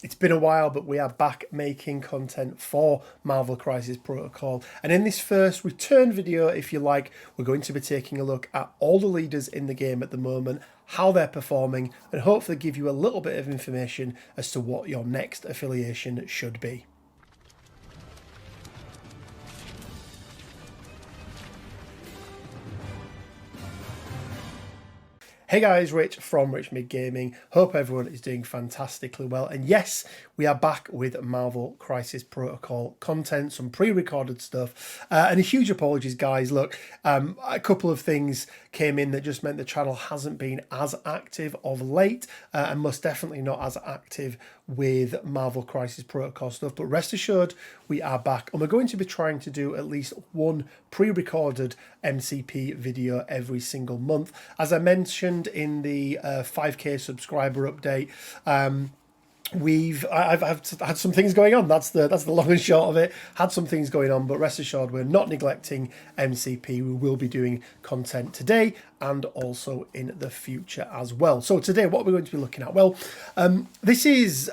It's been a while, but we are back making content for Marvel Crisis Protocol. And in this first return video, if you like, we're going to be taking a look at all the leaders in the game at the moment, how they're performing, and hopefully give you a little bit of information as to what your next affiliation should be. Hey guys, Rich from Rich Mid Gaming. Hope everyone is doing fantastically well. And yes, we are back with Marvel Crisis Protocol content, some pre-recorded stuff. And a huge apologies, guys. Look, a couple of things came in that just meant the channel hasn't been as active of late, and most definitely not as active with Marvel Crisis Protocol stuff. But rest assured, we are back, and we're going to be trying to do at least one pre-recorded MCP video every single month. As I mentioned in the 5k subscriber update, I've had some things going on. That's the long and short of it. Had some things going on, but rest assured we're not neglecting MCP. We will be doing content today and also in the future as well. So today, what we're going to be looking at, well, this is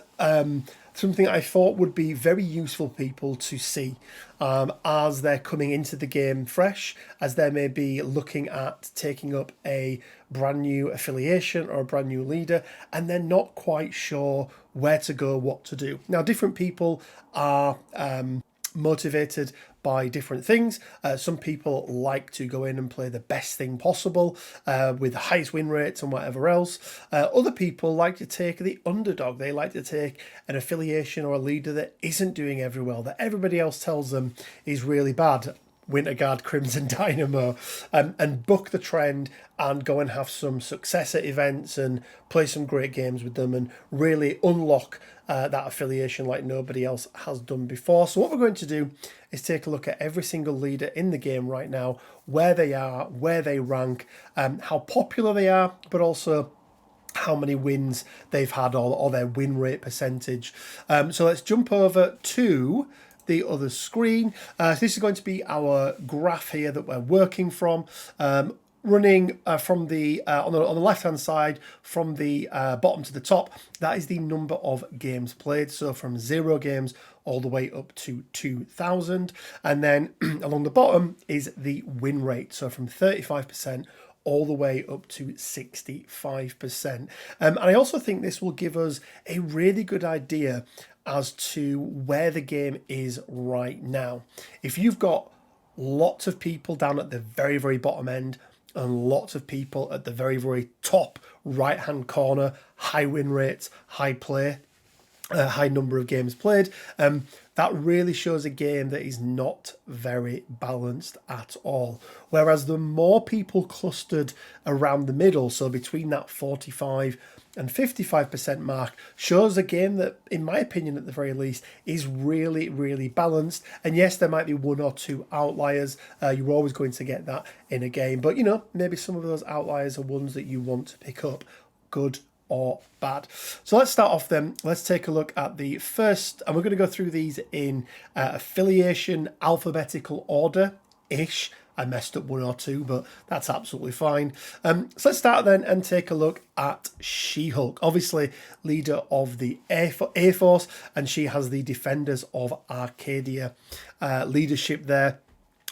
something I thought would be very useful for people to see as they're coming into the game fresh, as they may be looking at taking up a brand new affiliation or a brand new leader, and they're not quite sure where to go, what to do. Now, different people are motivated by different things. Some people like to go in and play the best thing possible with the highest win rates and whatever else. Other people like to take the underdog. They like to take an affiliation or a leader that isn't doing very well, that everybody else tells them is really bad. Winterguard, Crimson Dynamo, and buck the trend and go and have some success at events and play some great games with them and really unlock that affiliation like nobody else has done before. So what we're going to do is take a look at every single leader in the game right now, where they are, where they rank, how popular they are, but also how many wins they've had or their win rate percentage. So let's jump over to the other screen. This is going to be our graph here that we're working from, running from the on the left hand side from the bottom to the top. That is the number of games played, so from 0 games all the way up to 2,000, and then along the bottom is the win rate, so from 35% all the way up to 65%. And I also think this will give us a really good idea as to where the game is right now. If you've got lots of people down at the very, very bottom end and lots of people at the very, very top right-hand corner, high win rates, high play, high number of games played, that really shows a game that is not very balanced at all. Whereas the more people clustered around the middle, so between that 45 and 55% mark, shows a game that, in my opinion at the very least, is really, really balanced. And yes, there might be 1 or 2 outliers. You're always going to get that in a game. But, you know, maybe some of those outliers are ones that you want to pick up, good or bad. So let's start off then. Let's take a look at the first, and we're going to go through these in affiliation alphabetical order-ish. I messed up 1 or 2, but that's absolutely fine. So let's start then and take a look at She-Hulk. Obviously, leader of the Air Force, and she has the Defenders of Arcadia leadership there.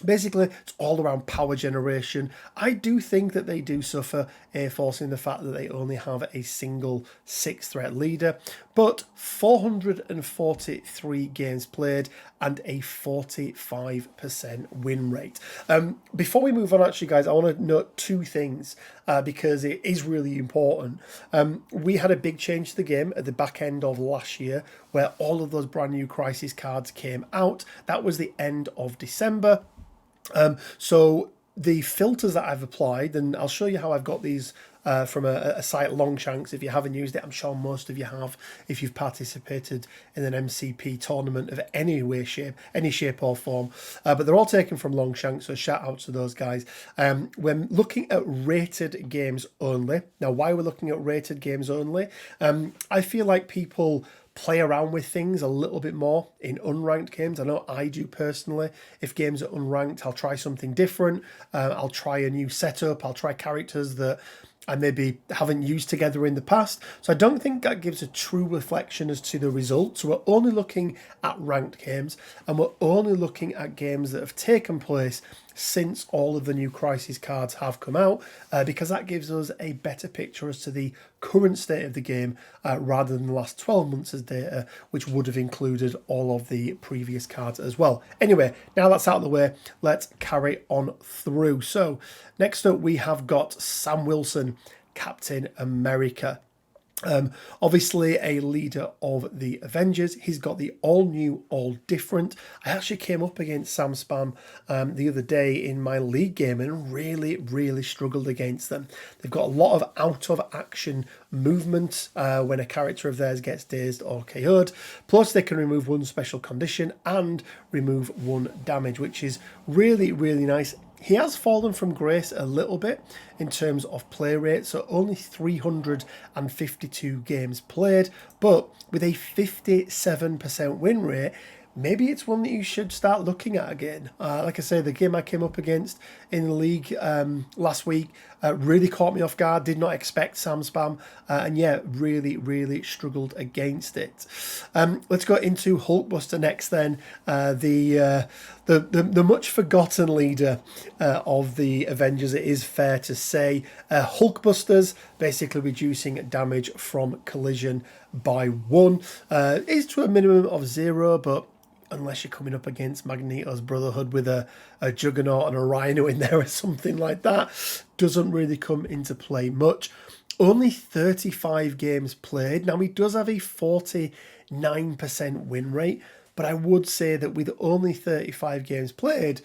Basically, it's all around power generation. I do think that they do suffer Air Force in the fact that they only have a single 6-threat leader, but 443 games played and a 45% win rate. Before we move on, actually, guys, I want to note 2 things because it is really important. We had a big change to the game at the back end of last year where all of those brand new Crisis cards came out. That was the end of December. So the filters that I've applied, and I'll show you how I've got these from a site, Longshanks. If you haven't used it, I'm sure most of you have if you've participated in an MCP tournament of any shape or form. But they're all taken from Longshanks, so shout out to those guys. We're looking at rated games only. Now, why we're looking at rated games only? I feel like people play around with things a little bit more in unranked games. I know I do personally. If games are unranked, I'll try something different. I'll try a new setup. I'll try characters that I maybe haven't used together in the past. So I don't think that gives a true reflection as to the results. So we're only looking at ranked games, and we're only looking at games that have taken place since all of the new Crisis cards have come out, because that gives us a better picture as to the current state of the game rather than the last 12 months as data, which would have included all of the previous cards as well. Anyway, now that's out of the way, let's carry on through. So next up we have got Sam Wilson, Captain America. Obviously a leader of the Avengers. He's got the all new, all different. I actually came up against Sam Spam the other day in my league game and really struggled against them. They've got a lot of out of action movement when a character of theirs gets dazed or KO'd. Plus they can remove one special condition and remove one damage, which is really nice. He has fallen from grace a little bit in terms of play rate, so only 352 games played, but with a 57% win rate, maybe it's one that you should start looking at again. Like I say, the game I came up against in the league last week really caught me off guard. Did not expect Sam Spam, and yeah, really struggled against it. Let's go into Hulkbuster next then. The much forgotten leader of the Avengers, it is fair to say. Hulkbusters, basically reducing damage from collision by 1. Is to a minimum of 0, but unless you're coming up against Magneto's Brotherhood with a Juggernaut and a Rhino in there or something like that, doesn't really come into play much. Only 35 games played. Now, he does have a 49% win rate, but I would say that with only 35 games played,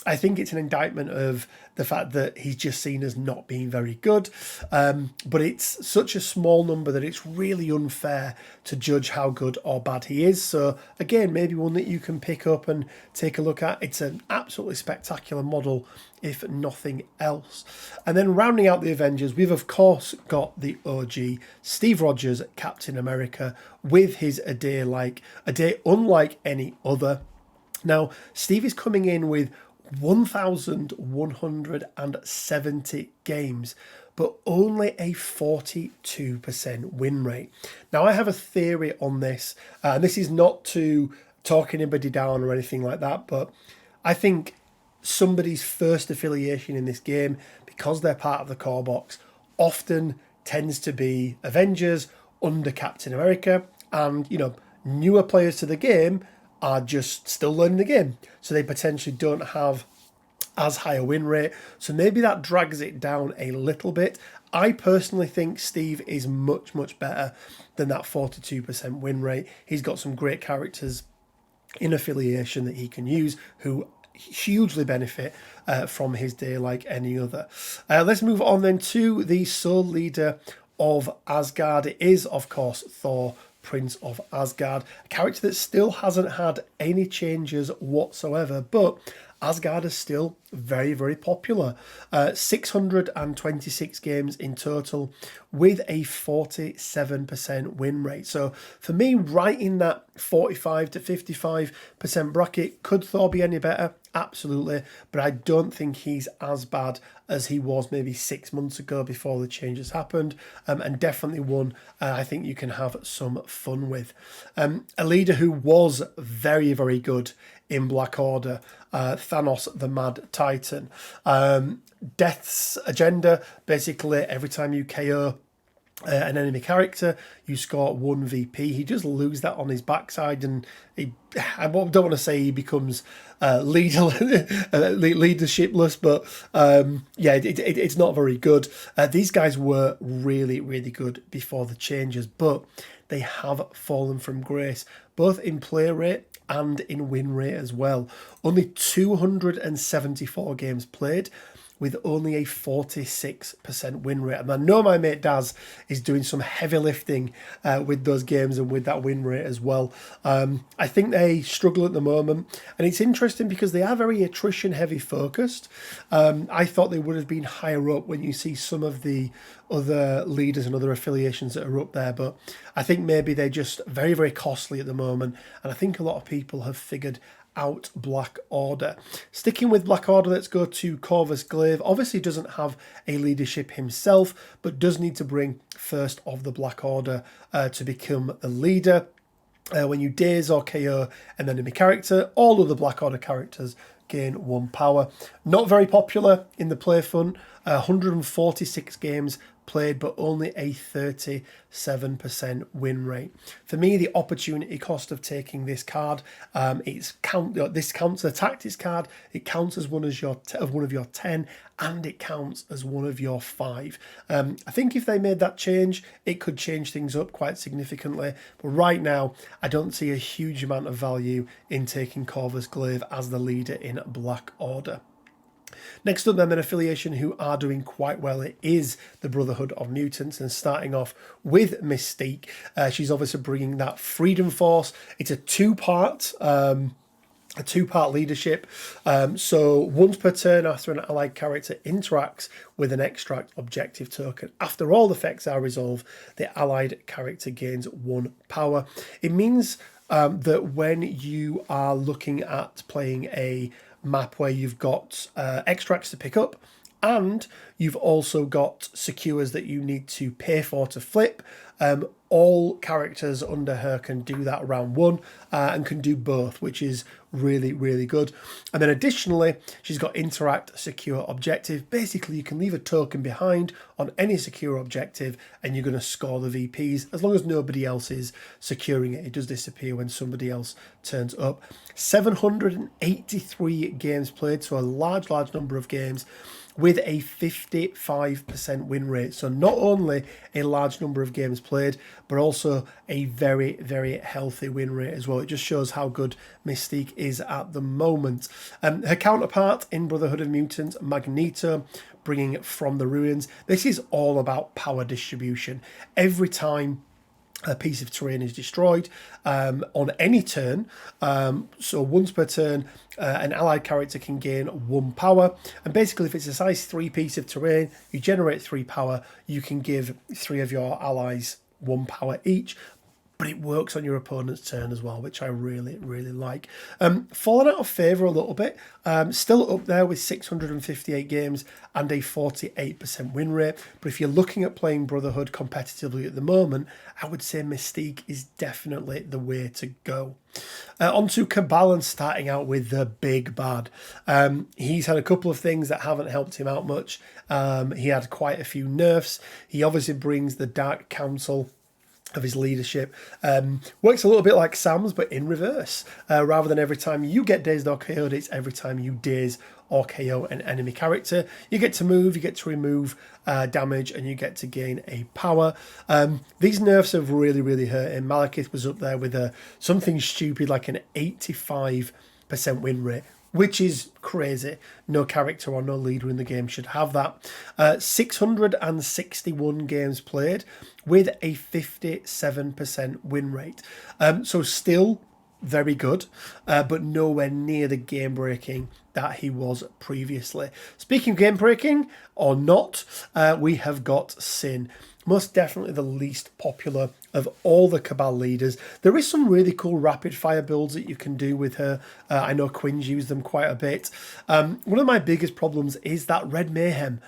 I think it's an indictment of the fact that he's just seen as not being very good. But it's such a small number that it's really unfair to judge how good or bad he is. So again, maybe one that you can pick up and take a look at. It's an absolutely spectacular model, if nothing else. And then rounding out the Avengers, we've of course got the OG Steve Rogers, Captain America, with his a day unlike any other. Now, Steve is coming in with 1,170 games, but only a 42% win rate. Now, I have a theory on this, and this is not to talk anybody down or anything like that, but I think somebody's first affiliation in this game, because they're part of the core box, often tends to be Avengers under Captain America, and, you know, newer players to the game are just still learning the game, so they potentially don't have as high a win rate, so maybe that drags it down a little bit. I personally think Steve is much better than that 42% win rate. He's got some great characters in affiliation that he can use who hugely benefit from his day like any other. Let's move on then to the sole leader of Asgard. It is of course Thor, Prince of Asgard, a character that still hasn't had any changes whatsoever, but Asgard is still very popular. 626 games in total with a 47% win rate. So for me, right in that 45 to 55% bracket. Could Thor be any better? Absolutely, but I don't think he's as bad as he was maybe 6 months ago before the changes happened, and definitely one I think you can have some fun with. A leader who was very good in Black Order, Thanos the Mad Titan. Death's agenda, basically every time you KO an enemy character, you score 1 VP. He just loses that on his backside, and I don't want to say he becomes leadershipless, but yeah, it's not very good. These guys were really good before the changes, but they have fallen from grace, both in play rate and in win rate as well. Only 274 games played, with only a 46% win rate. And I know my mate Daz is doing some heavy lifting with those games and with that win rate as well. I think they struggle at the moment. And it's interesting because they are very attrition heavy focused. I thought they would have been higher up when you see some of the other leaders and other affiliations that are up there. But I think maybe they're just very costly at the moment. And I think a lot of people have figured out Black Order. Sticking with Black Order, let's go to CORVUS GLAIVE. Obviously doesn't have a leadership himself, but does need to bring first of the Black Order to become the leader. When you daze or KO an enemy character, all of the Black Order characters gain 1 power. Not very popular in the play fun. 146 games played, but only a 37% win rate. For me, the opportunity cost of taking this card, this counts as a tactics card. It counts as one of your 10, and it counts as one of your 5. I think if they made that change, it could change things up quite significantly. But right now, I don't see a huge amount of value in taking CORVUS GLAIVE as the leader in Black Order. Next up, then, an affiliation who are doing quite well. It is the Brotherhood of Mutants, and starting off with Mystique. She's obviously bringing that Freedom Force. It's a two-part leadership. So once per turn, after an allied character interacts with an extract objective token, after all effects are resolved, the allied character gains 1 power. It means that when you are looking at playing a map where you've got extracts to pick up, and you've also got secures that you need to pay for to flip, all characters under her can do that round 1 and can do both, which is really, really good. And then additionally, she's got interact, secure, objective. Basically, you can leave a token behind on any secure objective and you're going to score the VPs as long as nobody else is securing it. It does disappear when somebody else turns up. 783 games played, so a large number of games, with a 55% win rate. So not only a large number of games played, but also a very, very healthy win rate as well. It just shows how good Mystique is at the moment. Her counterpart in Brotherhood of Mutants, Magneto, bringing From the Ruins. This is all about power distribution. Every time a piece of terrain is destroyed on any turn, so once per turn, an allied character can gain 1 power. And basically, if it's a size 3 piece of terrain, you generate 3 power, you can give 3 of your allies 1 power each. But it works on your opponent's turn as well, which I really, really like. Fallen out of favour a little bit. Still up there with 658 games and a 48% win rate. But if you're looking at playing Brotherhood competitively at the moment, I would say Mystique is definitely the way to go. On to Cabal, and starting out with the big bad. He's had a couple of things that haven't helped him out much. He had quite a few nerfs. He obviously brings the Dark Council of his leadership. Works a little bit like Sam's, but in reverse. Rather than every time you get dazed or KO'd, it's every time you daze or KO an enemy character. You get to move, you get to remove damage, and you get to gain a power. These nerfs have really, really hurt him. Malekith was up there with something stupid like an 85% win rate, which is crazy. No character or no leader in the game should have that. 661 games played with a 57% win rate. So still very good, but nowhere near the game breaking that he was previously. Speaking of game breaking or not, we have got Sin. Most definitely the least popular of all the Cabal leaders. There is some really cool rapid fire builds that you can do with her. I know Quinn's used them quite a bit. One of my biggest problems is that Red Mayhem.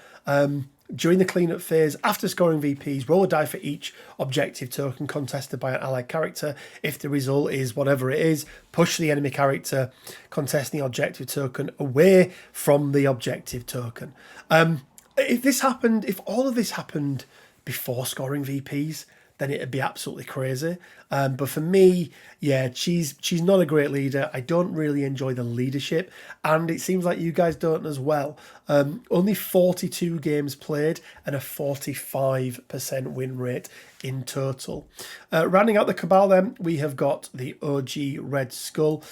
During the cleanup phase, after scoring VPs, roll a die for each objective token contested by an allied character. If the result is whatever it is, push the enemy character contesting the objective token away from the objective token. If all of this happened before scoring VPs, then it'd be absolutely crazy. But for me, yeah, she's not a great leader. I don't really enjoy the leadership, and it seems like you guys don't as well. Only 42 games played and a 45% win rate in total. Rounding out the Cabal then, we have got the OG Red Skull.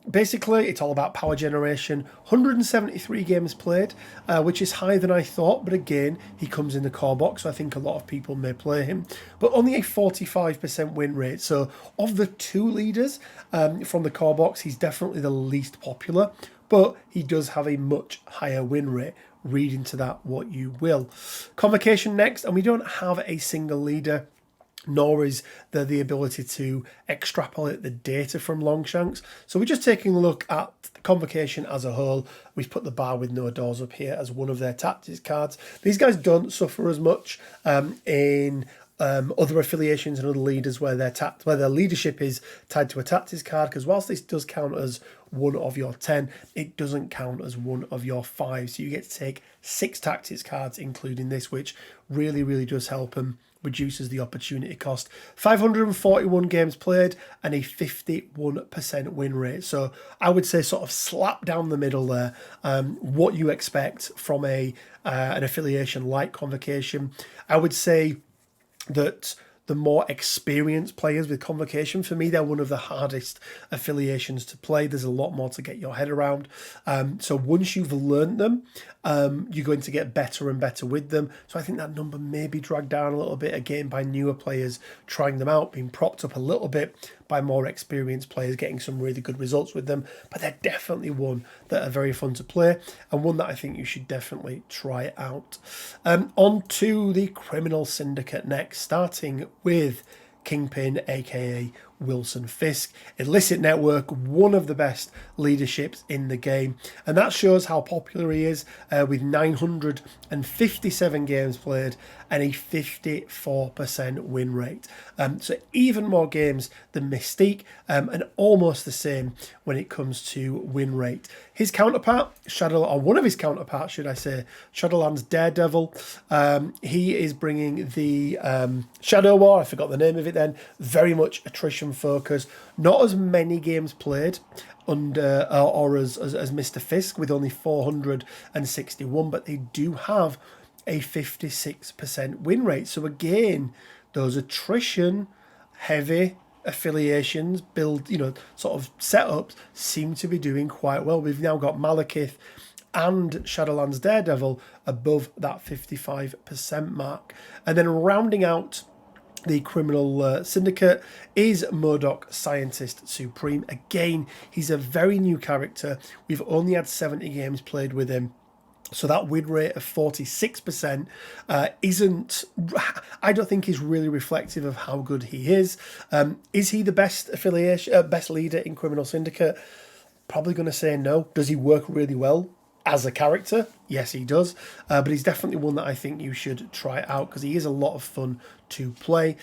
Basically, it's all about power generation. 173 games played, which is higher than I thought, but again, he comes in the core box, so I think a lot of people may play him. But only a 45% win rate. So of the 2 leaders from the core box, he's definitely the least popular, but he does have a much higher win rate. Read into that what you will. Convocation next, and we don't have a single leader nor is there the ability to extrapolate the data from Longshanks. So we're just taking a look at the Convocation as a whole. We've put the bar with no doors up here as one of their tactics cards. These guys don't suffer as much in other affiliations and other leaders where their leadership is tied to a tactics card, because whilst this does count as one of your 10, it doesn't count as one of your 5. So you get to take 6 tactics cards, including this, which really, really does help and reduces the opportunity cost. 541 games played and a 51% win rate. So I would say sort of slap down the middle there. What you expect from an affiliation like Convocation. I would say that the more experienced players with Convocation, for me, they're one of the hardest affiliations to play. There's a lot more to get your head around. So once you've learned them, you're going to get better and better with them. So I think that number may be dragged down a little bit, again, by newer players trying them out, being propped up a little bit by more experienced players, getting some really good results with them. But they're definitely one that are very fun to play, and one that I think you should definitely try out. On to the Criminal Syndicate next, starting with Kingpin, aka Wilson Fisk. Illicit Network, one of the best leaderships in the game, and that shows how popular he is, with 957 games played and a 54% win rate. So even more games than Mystique, and almost the same when it comes to win rate. His counterpart, one of his counterparts, should I say, Shadowlands Daredevil, he is bringing the Shadow War, I forgot the name of it then, very much attrition focus, not as many games played under or as Mr. Fisk with only 461, but they do have a 56% win rate. So again, those attrition heavy affiliations sort of setups seem to be doing quite well. We've now got Malekith and Shadowlands Daredevil above that 55% mark. And then rounding out the Criminal Syndicate is M.O.D.O.K, Scientist Supreme. Again, he's a very new character. We've only had 70 games played with him. So that win rate of 46% I don't think is really reflective of how good he is. Is he the best best leader in Criminal Syndicate? Probably going to say no. Does he work really well as a character? Yes, he does. But he's definitely one that I think you should try out, because he is a lot of fun to play.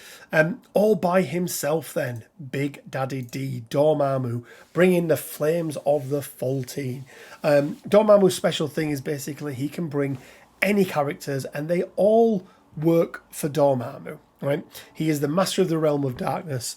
All by himself then, Big Daddy D, Dormammu, bringing the flames of the Fultine. Dormammu's special thing is basically he can bring any characters and they all work for Dormammu. Right, he is the master of the realm of darkness.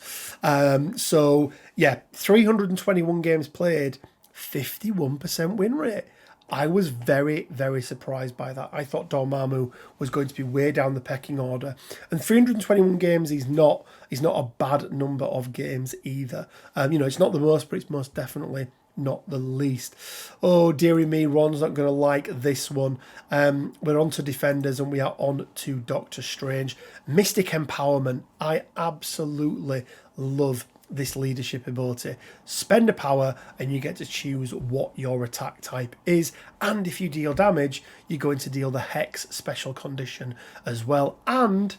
So yeah, 321 games played, 51% win rate. I was very, very surprised by that. I thought Dormammu was going to be way down the pecking order. And 321 games is not a bad number of games either. It's not the most, but it's most definitely not the least. Oh, dearie me, Ron's not going to like this one. We're on to Defenders and we are on to Doctor Strange. Mystic Empowerment. I absolutely love this leadership ability. Spend a power and you get to choose what your attack type is, and if you deal damage you're going to deal the Hex special condition as well, and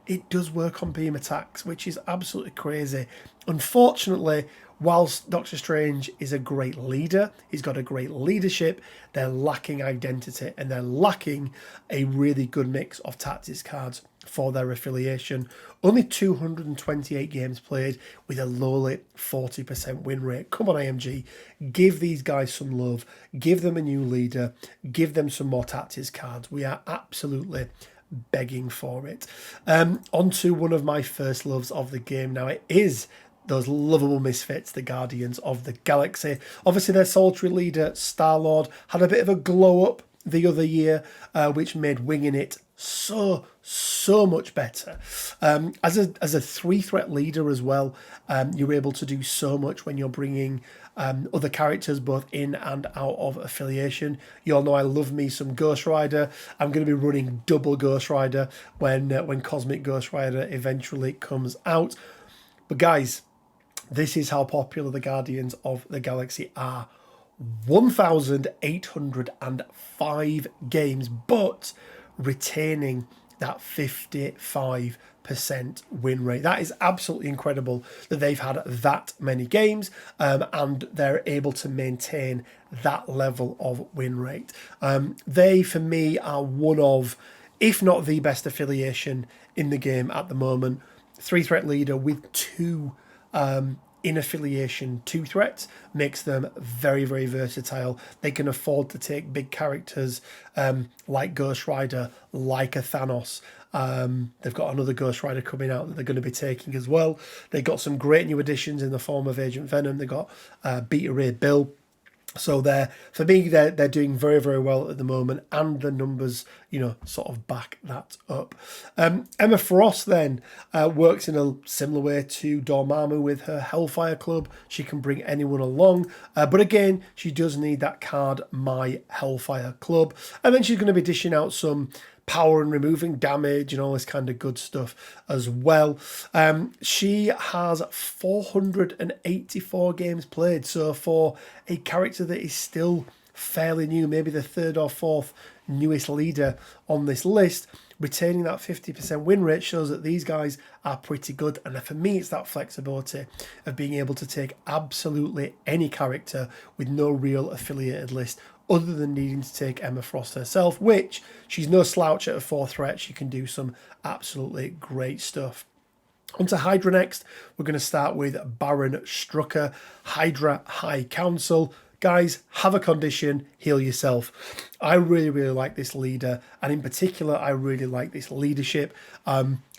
it does work on beam attacks, which is absolutely crazy. Unfortunately, whilst Doctor Strange is a great leader, he's got a great leadership, they're lacking identity and they're lacking a really good mix of tactics cards for their affiliation. Only 228 games played with a lowly 40% win rate. Come on, AMG, give these guys some love, give them a new leader, give them some more tactics cards. We are absolutely begging for it. On to one of my first loves of the game now. It is those lovable misfits, the Guardians of the Galaxy. Obviously, their solitary leader, Star-Lord, had a bit of a glow-up the other year, which made winging it so much better. As a 3-threat leader as well, you're able to do so much when you're bringing other characters both in and out of affiliation. You all know I love me some Ghost Rider. I'm going to be running double Ghost Rider when Cosmic Ghost Rider eventually comes out. But guys, this is how popular the Guardians of the Galaxy are. 1,805 games, but retaining that 55% win rate. That is absolutely incredible that they've had that many games and they're able to maintain that level of win rate. They, for me, are one of, if not the best affiliation in the game at the moment. 3-threat leader with 2 in affiliation 2 threats makes them very, very versatile. They can afford to take big characters like Ghost Rider, like a Thanos. They've got another Ghost Rider coming out that they're going to be taking as well. They got some great new additions in the form of Agent Venom. They got Beta Ray Bill. So for me, they're doing very, very well at the moment, and the numbers, sort of back that up. Emma Frost then works in a similar way to Dormammu with her Hellfire Club. She can bring anyone along, but again, she does need that card, My Hellfire Club, and then she's going to be dishing out some power and removing damage and all this kind of good stuff as well. She has 484 games played, so for a character that is still fairly new, maybe the 3rd or 4th newest leader on this list, retaining that 50% win rate shows that these guys are pretty good. And for me, it's that flexibility of being able to take absolutely any character with no real affiliated list, other than needing to take Emma Frost herself, which she's no slouch at a 4th threat. She can do some absolutely great stuff. On to Hydra next. We're going to start with Baron Strucker, Hydra High Council. Guys, have a condition, heal yourself. I really, really like this leader, and in particular, I really like this leadership.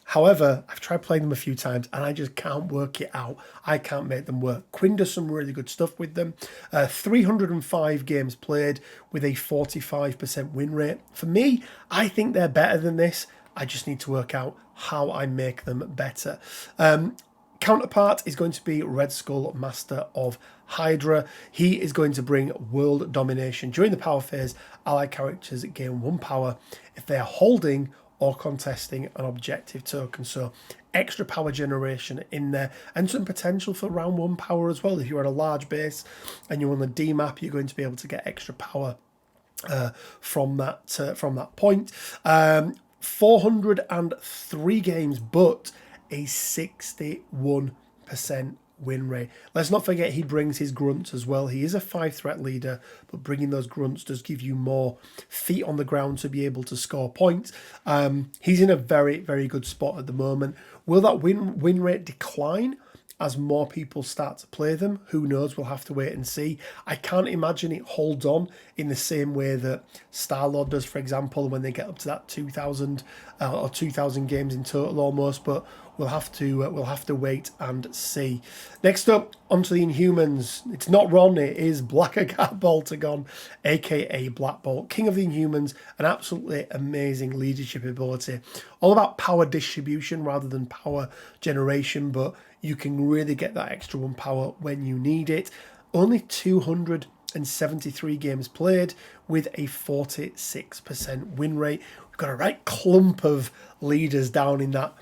However, I've tried playing them a few times and I just can't work it out. I can't make them work. Quinn does some really good stuff with them. 305 games played with a 45% win rate. For me, I think they're better than this. I just need to work out how I make them better. Counterpart is going to be Red Skull, Master of Hydra. He is going to bring world domination. During the power phase, allied characters gain 1 power if they are holding or contesting an objective token. So extra power generation in there, and some potential for round 1 power as well. If you're at a large base and you're on the D map, you're going to be able to get extra power from that point. 403 games, but a 61% win rate. Let's not forget he brings his grunts as well. He is a 5-threat leader, but bringing those grunts does give you more feet on the ground to be able to score points. He's in a very, very good spot at the moment. Will that win rate decline as more people start to play them? Who knows? We'll have to wait and see. I can't imagine it holds on in the same way that Star-Lord does, for example, when they get up to that 2,000 or 2,000 games in total almost. But we'll have to wait and see. Next up, onto the Inhumans. It's not Ron, it is Blackguard Boltagon, aka Black Bolt, King of the Inhumans. An absolutely amazing leadership ability. All about power distribution rather than power generation, but you can really get that extra 1 power when you need it. Only 273 games played with a 46% win rate. We've got a right clump of leaders down in that,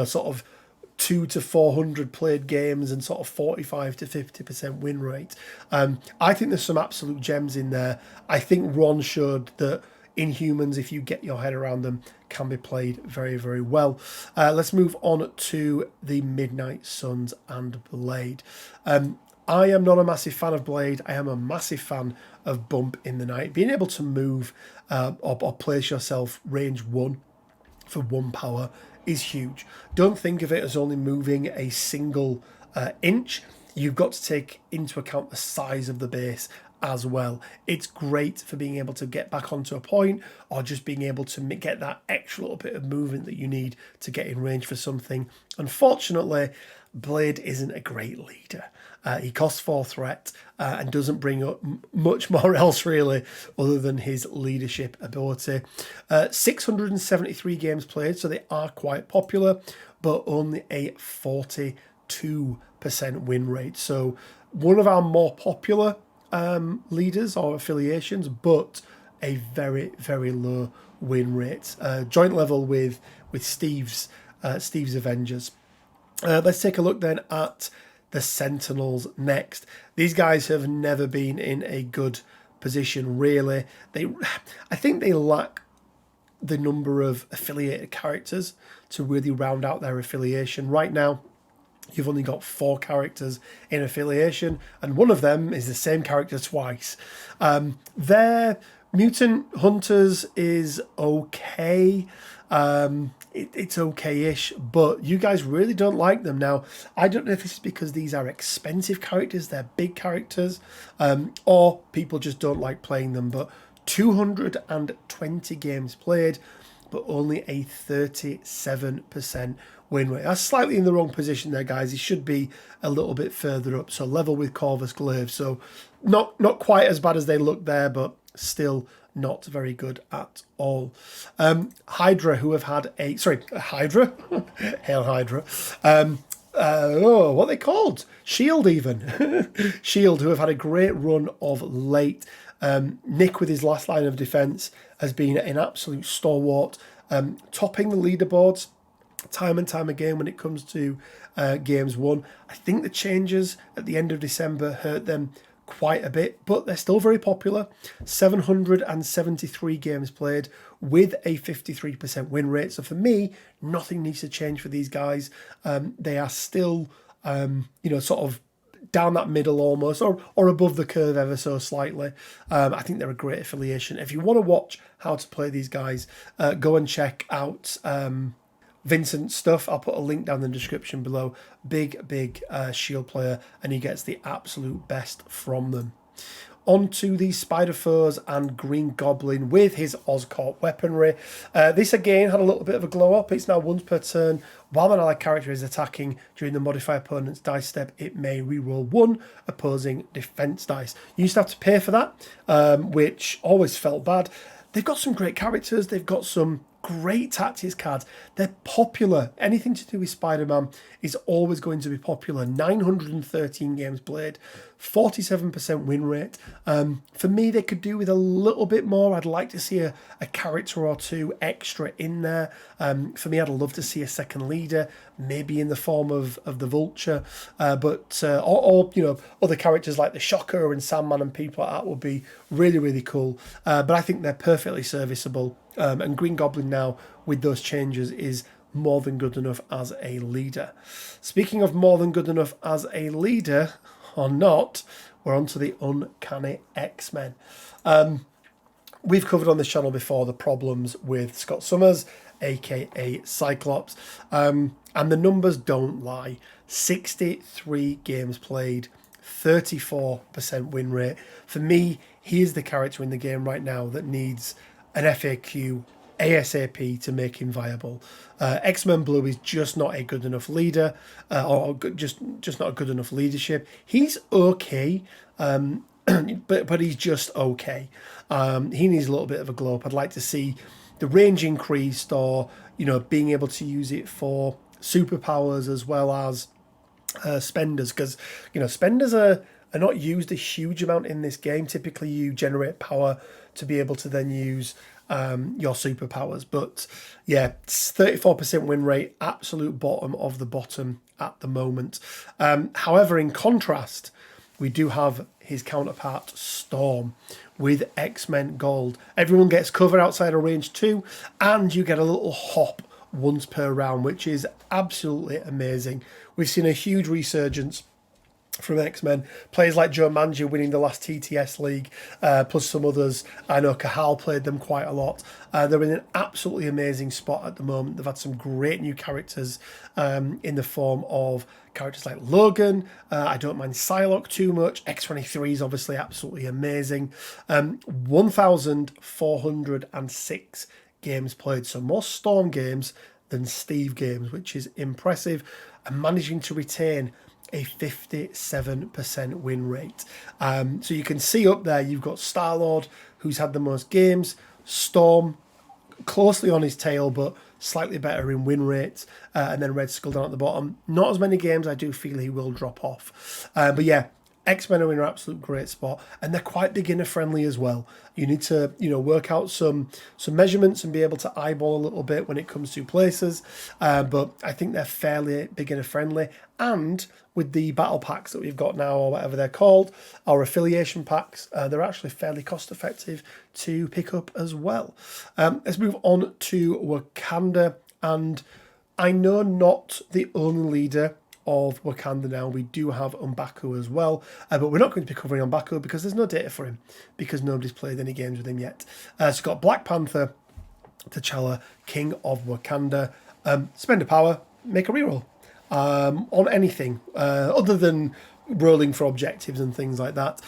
sort of 200 to 400 played games and sort of 45 to 50% win rate. I think there's some absolute gems in there. I think Ron showed that Inhumans, if you get your head around them, can be played very, very well. Let's move on to the Midnight Suns and Blade. I am not a massive fan of Blade. I am a massive fan of Bump in the Night. Being able to move or place yourself range 1 for 1 power is huge. Don't think of it as only moving a single inch. You've got to take into account the size of the base as well. It's great for being able to get back onto a point, or just being able to get that extra little bit of movement that you need to get in range for something. Unfortunately, Blade isn't a great leader. He costs 4 threat and doesn't bring up much more else really other than his leadership ability. 673 games played, so they are quite popular, but only a 42% win rate. So one of our more popular leaders or affiliations, but a very, very low win rate. Joint level with Steve's Avengers. Let's take a look then at the Sentinels next. These guys have never been in a good position, really. I think they lack the number of affiliated characters to really round out their affiliation. Right now, you've only got 4 characters in affiliation, and one of them is the same character twice. Their Mutant Hunters is okay. It's okay-ish, but you guys really don't like them. Now, I don't know if this is because these are expensive characters, they're big characters, or people just don't like playing them, but 220 games played, but only a 37% win rate. That's slightly in the wrong position there, guys. He should be a little bit further up, so level with Corvus Glaive. So not quite as bad as they look there, but still not very good at all. HYDRA, who have had a... Sorry, HYDRA? Hail HYDRA. What are they called? Shield even. Shield, who have had a great run of late. Nick, with his last line of defence, has been an absolute stalwart, topping the leaderboards time and time again when it comes to games won. I think the changes at the end of December hurt them quite a bit, but they're still very popular. 773 games played with a 53% win rate. So for me, nothing needs to change for these guys. They are still, sort of down that middle almost, or above the curve ever so slightly. I think they're a great affiliation. If you want to watch how to play these guys, go and check out Vincent's stuff. I'll put a link down in the description below. Big shield player, and he gets the absolute best from them. On to the Spider Foes and Green Goblin with his Oscorp weaponry. This again had a little bit of a glow up. It's now once per turn. While an allied character is attacking during the modify opponent's dice step, it may reroll 1 opposing defense dice. You used to have to pay for that, which always felt bad. They've got some great characters. They've got some great tactics cards. They're popular. Anything to do with Spider-Man is always going to be popular. 913 games played, 47% win rate. For me, they could do with a little bit more. I'd like to see a character or two extra in there. For me, I'd love to see a second leader, maybe in the form of the Vulture, or other characters like the Shocker and Sandman and people like that would be really, really cool. But I think they're perfectly serviceable. And Green Goblin now, with those changes, is more than good enough as a leader. Speaking of more than good enough as a leader, or not, we're on to the Uncanny X-Men. We've covered on this channel before the problems with Scott Summers, aka Cyclops, and the numbers don't lie. 63 games played, 34% win rate. For me, he is the character in the game right now that needs an FAQ ASAP to make him viable. X-Men Blue is just not a good enough leader, or just not a good enough leadership. He's okay, but he's just okay. He needs a little bit of a glow up. I'd like to see the range increased, or being able to use it for superpowers as well as spenders, because spenders are not used a huge amount in this game. Typically you generate power to be able to then use your superpowers, but yeah, 34% win rate, absolute bottom of the bottom at the moment. However, in contrast, we do have his counterpart Storm with X-Men Gold. Everyone gets cover outside of range 2, and you get a little hop once per round, which is absolutely amazing. We've seen a huge resurgence from X-Men. Players like Joe Mangia winning the last TTS League, plus some others. I know Cahal played them quite a lot. They're in an absolutely amazing spot at the moment. They've had some great new characters in the form of characters like Logan. I don't mind Psylocke too much. X-23 is obviously absolutely amazing. 1,406 games played, so more Storm games than Steve games, which is impressive, and managing to retain a 57% win rate. So you can see up there, you've got Star-Lord, who's had the most games, Storm closely on his tail, but slightly better in win rate, and then Red Skull down at the bottom. Not as many games. I do feel he will drop off. But yeah, X-Men are in an absolute great spot, and they're quite beginner friendly as well. You need to, work out some measurements and be able to eyeball a little bit when it comes to places. But I think they're fairly beginner friendly. And with the battle packs that we've got now, or whatever they're called, our affiliation packs, they're actually fairly cost effective to pick up as well. Let's move on to Wakanda. And I know not the only leader of Wakanda now. We do have M'BAKU as well, but we're not going to be covering M'BAKU because there's no data for him, because nobody's played any games with him yet. So we've got Black Panther, T'Challa, King of Wakanda. Spend a power, make a reroll on anything other than rolling for objectives and things like that.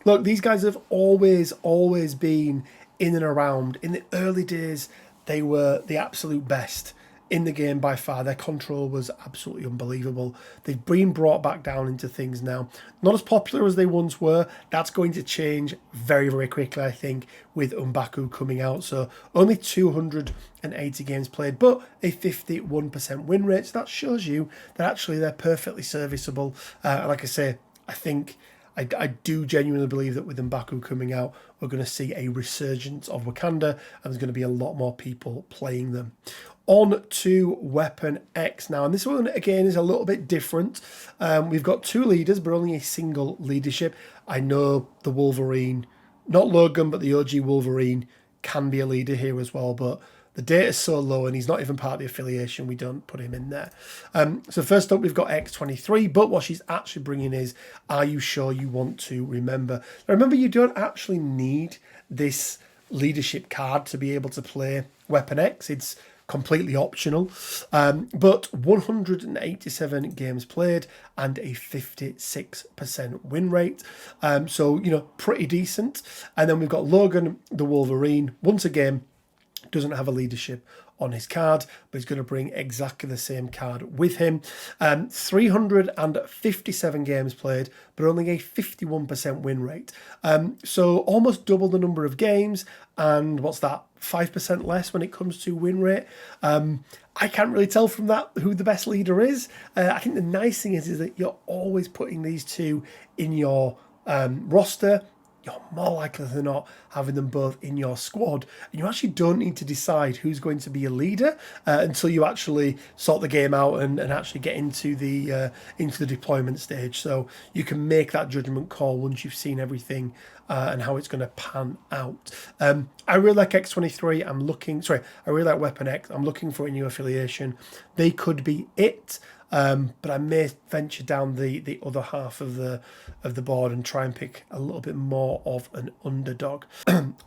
Look, these guys have always been in and around. In the early days, they were the absolute best in the game by far. Their control was absolutely unbelievable. They've been brought back down into things now. Not as popular as they once were. That's going to change very, very quickly, I think, with M'BAKU coming out. So only 280 games played, but a 51% win rate. So that shows you that actually they're perfectly serviceable. Like I say, I think I do genuinely believe that with M'BAKU coming out, we're going to see a resurgence of Wakanda, and there's going to be a lot more people playing them. On to Weapon X now, and this one again is a little bit different. We've got two leaders, but only a single leadership. I know the Wolverine, not Logan, but the OG Wolverine can be a leader here as well, but the data is so low and he's not even part of the affiliation, we don't put him in there. So first up, we've got X23, but what she's actually bringing is, are you sure you want to remember? Now, remember, you don't actually need this leadership card to be able to play Weapon X. It's completely optional, but 187 games played and a 56% win rate. So, pretty decent. And then we've got Logan, the Wolverine, once again, doesn't have a leadership on his card, but he's going to bring exactly the same card with him. 357 games played, but only a 51% win rate. So almost double the number of games, and what's that, 5% less when it comes to win rate. I can't really tell from that who the best leader is. I think the nice thing is that you're always putting these two in your roster. You're more likely than not having them both in your squad, and you actually don't need to decide who's going to be a leader until you actually sort the game out and actually get into the deployment stage. So you can make that judgment call once you've seen everything and how it's going to pan out. I really like X23. I really like Weapon X. I'm looking for a new affiliation. They could be it. But I may venture down the other half of the board and try and pick a little bit more of an underdog.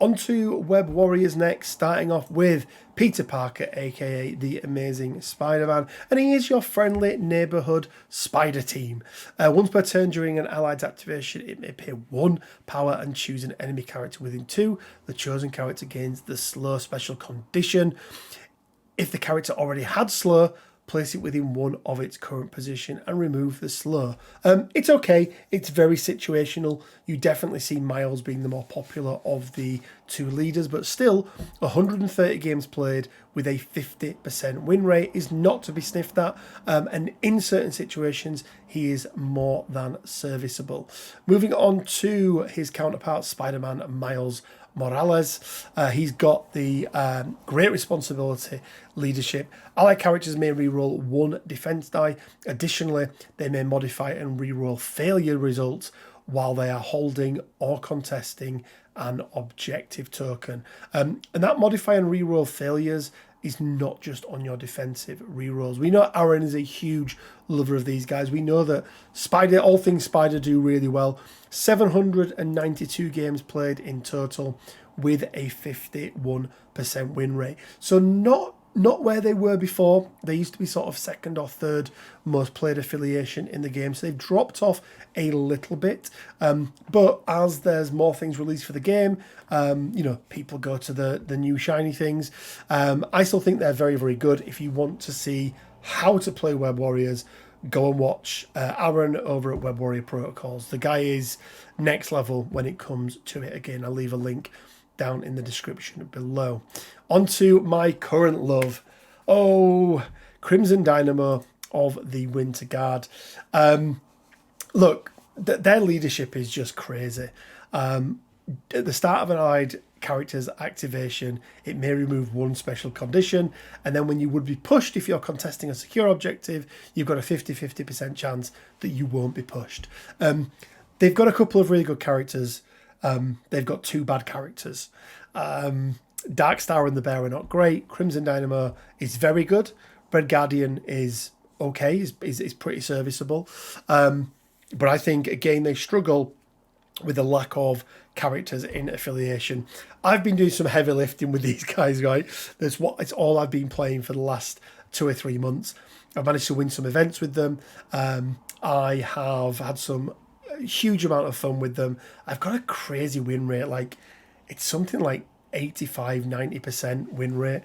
On to Web Warriors next, starting off with Peter Parker, aka the Amazing Spider-Man, and he is your friendly neighbourhood spider team. Once per turn during an allied's activation, it may pay 1 power and choose an enemy character within 2. The chosen character gains the slow special condition. If the character already had slow, place it within 1 of its current position and remove the slow. It's okay. It's very situational. You definitely see Miles being the more popular of the two leaders, but still 130 games played with a 50% win rate is not to be sniffed at. And in certain situations, he is more than serviceable. Moving on to his counterpart, Spider-Man Miles Morales. He's got the great responsibility, leadership. Allied characters may reroll 1 defense die. Additionally, they may modify and reroll failure results while they are holding or contesting an objective token. And that modify and reroll failures is not just on your defensive rerolls. We know Aaron is a huge lover of these guys. We know that all things Spider do really well. 792 games played in total with a 51% win rate. So not where they were before. They used to be sort of second or third most played affiliation in the game. So they've dropped off a little bit. But as there's more things released for the game, people go to the new shiny things. I still think they're very, very good. If you want to see how to play Web Warriors, go and watch Aaron over at Web Warrior Protocols. The guy is next level when it comes to it. Again, I'll leave a link down in the description below. On to my current love. Crimson Dynamo of the Winter Guard. Look, their leadership is just crazy. At the start of an allied character's activation, it may remove one special condition, and then when you would be pushed if you're contesting a secure objective, you've got a 50-50% chance that you won't be pushed. They've got a couple of really good characters. They've got 2 bad characters. Dark Star and the Bear are not great. Crimson Dynamo is very good. Red Guardian is okay, is pretty serviceable. But I think, again, they struggle with the lack of characters in affiliation. I've been doing some heavy lifting with these guys, right? It's all I've been playing for the last 2 or 3 months. I've managed to win some events with them. I have had some huge amount of fun with them. I've got a crazy win rate. Like, it's something like 85-90% win rate,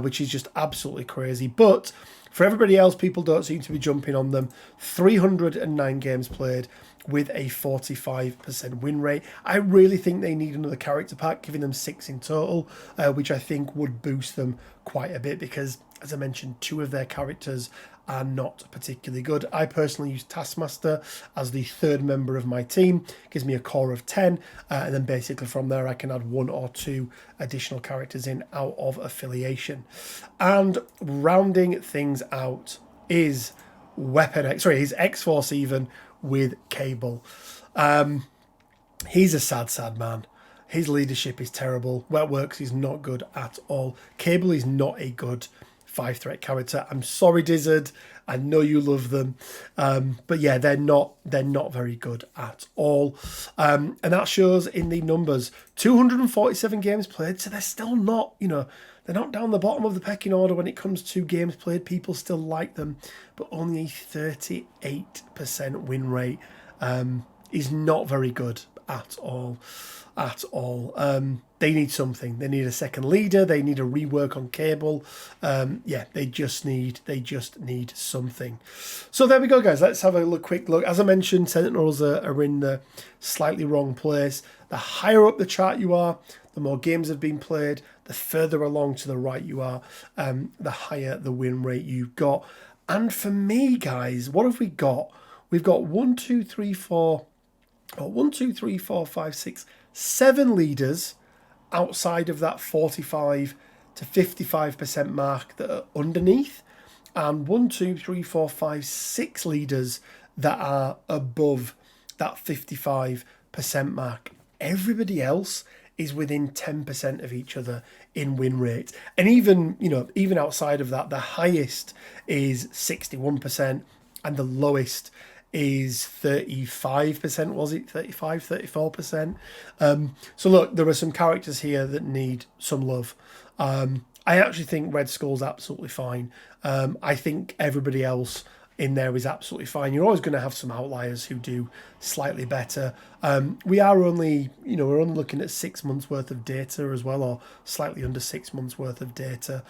which is just absolutely crazy. But for everybody else, people don't seem to be jumping on them. 309 games played with a 45% win rate. I really think they need another character pack, giving them 6 in total, which I think would boost them quite a bit because, as I mentioned, 2 of their characters are not particularly good. I personally use Taskmaster as the 3rd member of my team. Gives me a core of 10, and then basically from there I can add 1 or 2 additional characters in out of affiliation. And rounding things out is is X-Force even with Cable. He's a sad man. His leadership is terrible. Where it works is not good at all. Cable is not a good 5-threat character. I'm sorry, Dizzard. I know you love them, but yeah, they're not very good at all, and that shows in the numbers. 247 games played, so they're still not, they're not down the bottom of the pecking order when it comes to games played. People still like them, but only a 38% win rate is not very good at all. They need something. They need a second leader. They need a rework on Cable. Yeah, they just need something. So there we go, guys. Let's have a quick look. As I mentioned, Sentinels are in the slightly wrong place. The higher up the chart you are, the more games have been played. The further along to the right you are, the higher the win rate you've got. And for me, guys, what have we got? We've got 1, 2, 3, 4, 5, 6, 7 leaders outside of that 45 to 55% mark that are underneath, and 1, 2, 3, 4, 5, 6 leaders that are above that 55% mark. Everybody else is within 10% of each other in win rate. And even outside of that, the highest is 61% and the lowest is 35%, was it? 34%. So look, there are some characters here that need some love. I actually think Red Skull's absolutely fine. I think everybody else in there is absolutely fine. You're always going to have some outliers who do slightly better. We are only, we're only looking at 6 months worth of data as well, or slightly under 6 months worth of data.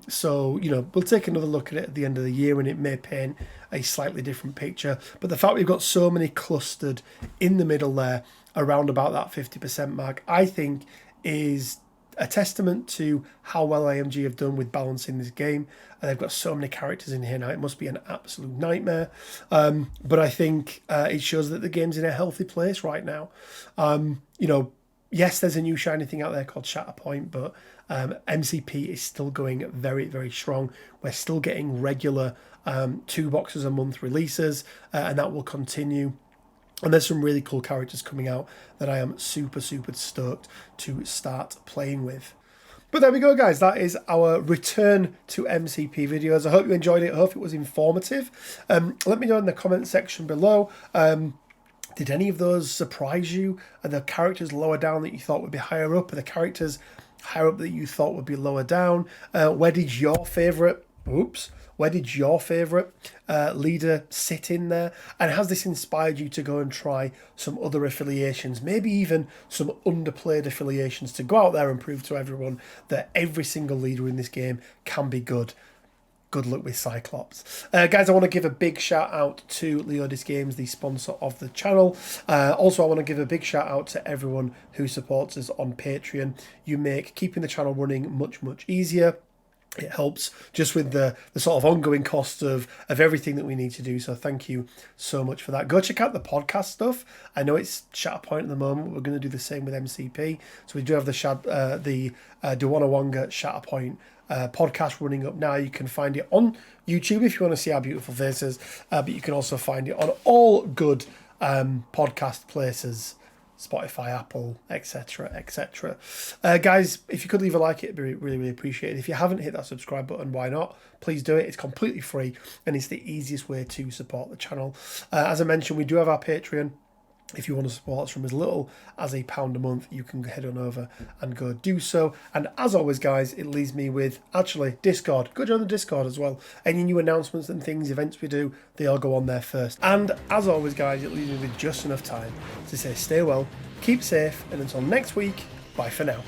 So, we'll take another look at it at the end of the year and it may paint a slightly different picture. But the fact we've got so many clustered in the middle there, around about that 50% mark, I think is a testament to how well AMG have done with balancing this game. And they've got so many characters in here now, it must be an absolute nightmare. But I think it shows that the game's in a healthy place right now. Yes, there's a new shiny thing out there called Shatterpoint, but MCP is still going very, very strong. We're still getting regular 2 boxes a month releases, and that will continue. And there's some really cool characters coming out that I am super, super stoked to start playing with. But there we go, guys. That is our return to MCP videos. I hope you enjoyed it. I hope it was informative. Let me know in the comment section below. Did any of those surprise you? Are the characters lower down that you thought would be higher up? Are the characters higher up that you thought would be lower down? Where did your favourite leader sit in there? And has this inspired you to go and try some other affiliations, maybe even some underplayed affiliations, to go out there and prove to everyone that every single leader in this game can be good? Good luck with Cyclops. Guys, I want to give a big shout out to Leodis Games, the sponsor of the channel. Also, I want to give a big shout out to everyone who supports us on Patreon. You make keeping the channel running much, much easier. It helps just with the sort of ongoing cost of everything that we need to do. So thank you so much for that. Go check out the podcast stuff. I know it's Shatterpoint at the moment. We're going to do the same with MCP. So we do have the Duwanawanga Shatterpoint podcast running up now. You can find it on YouTube if you want to see our beautiful faces. But you can also find it on all good podcast places. Spotify, Apple, etc, etc. Guys, if you could leave a like, it'd be really, really appreciated. If you haven't hit that subscribe button, why not? Please do it. It's completely free and it's the easiest way to support the channel. As I mentioned, we do have our Patreon. If you want to support us from as little as £1 a month, you can head on over and go do so. And as always, guys, it leaves me with, actually, Discord. Go join the Discord as well. Any new announcements and things, events we do, they all go on there first. And as always, guys, it leaves me with just enough time to say stay well, keep safe, and until next week, bye for now.